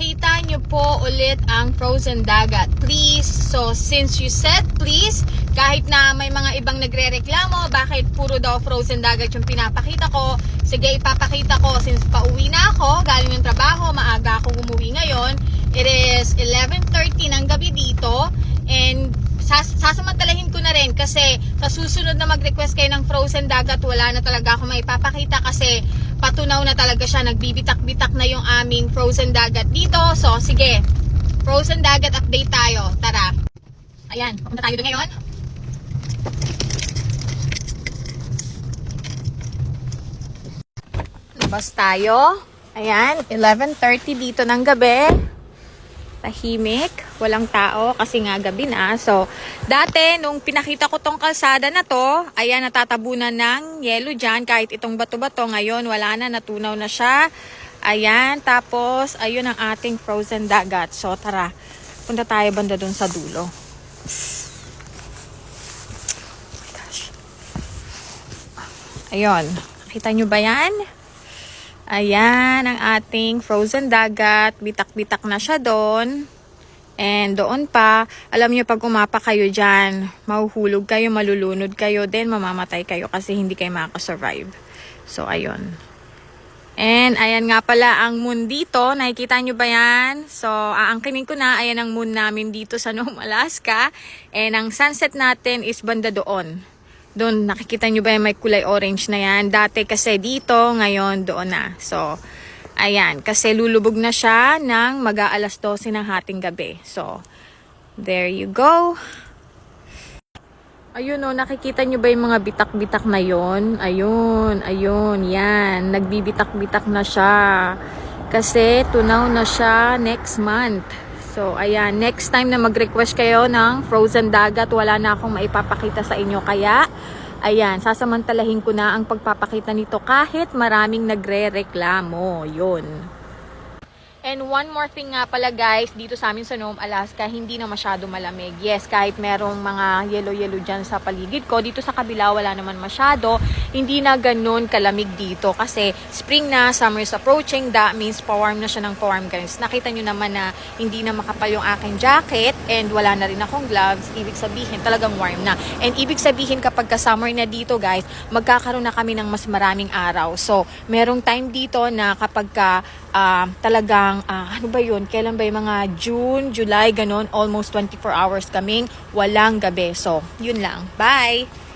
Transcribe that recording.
Pakita nyo po ulit ang frozen dagat. Please. So, since you said please, kahit na may mga ibang nagre-reklamo, bakit puro daw frozen dagat yung pinapakita ko, sige, ipapakita ko. Since pauwi na ako, galing ng trabaho, maaga ako umuwi ngayon. It is 11:30 ng gabi dito. And sasamantalahin ko na rin kasi sa susunod na mag-request kayo ng frozen dagat, wala na talaga ako maipapakita kasi patunaw na talaga siya, nagbibitak-bitak na yung aming frozen dagat dito. So sige, frozen dagat update tayo, tara. Ayan, pupunta tayo doon ngayon. Labas tayo. Ayan, 11:30 dito ng gabi. Tahimik, walang tao kasi nga gabi na. So, dati nung pinakita ko tong kalsada na to, ayan, natatabunan ng yelo dyan. Kahit itong bato-bato, ngayon wala na, natunaw na siya. Ayan, tapos ayun ang ating frozen dagat. So, tara, punta tayo banda dun sa dulo. Oh my gosh. Ayun, nakita nyo ba yan? Ayan, ang ating frozen dagat. Bitak-bitak na siya doon. And doon pa, alam niyo pag umapa kayo dyan, mahuhulog kayo, malulunod kayo, then mamamatay kayo kasi hindi kayo makakasurvive. So, ayun. And ayan nga pala ang moon dito. Nakikita nyo ba yan? So, aangkinin ko na. Ayan ang moon namin dito sa Nome, Alaska. And ang sunset natin is banda doon. Doon, nakikita nyo ba yung may kulay orange na yan? Dati kasi dito, ngayon doon na. So, ayan. Kasi lulubog na siya ng mag-aalas 12 ng hating gabi. So, there you go. Ayun o, nakikita nyo ba yung mga bitak-bitak na yon? Ayun, ayun, yan. Nagbibitak-bitak na siya. Kasi tunaw na siya next month. So, ayan, next time na mag-request kayo ng frozen dagat, wala na akong maipapakita sa inyo. Kaya, ayan, sasamantalahin ko na ang pagpapakita nito kahit maraming nagre-reklamo. Yun. And one more thing nga pala guys, dito sa amin sa Nome, Alaska, hindi na masyado malamig. Yes, kahit merong mga yellow-yellow dyan sa paligid ko, dito sa kabila wala naman masyado. Hindi na ganun kalamig dito kasi spring na, summer is approaching, that means pa-warm na siya ng pa-warm guys. Nakita nyo naman na hindi na makapal yung aking jacket and wala na rin akong gloves. Ibig sabihin, talagang warm na. And ibig sabihin kapag ka-summer na dito guys, magkakaroon na kami ng mas maraming araw. So, merong time dito na kapag ka talagang, ano ba yun? Kailan ba yung mga June, July, ganun, almost 24 hours kaming walang gabi. So, yun lang. Bye!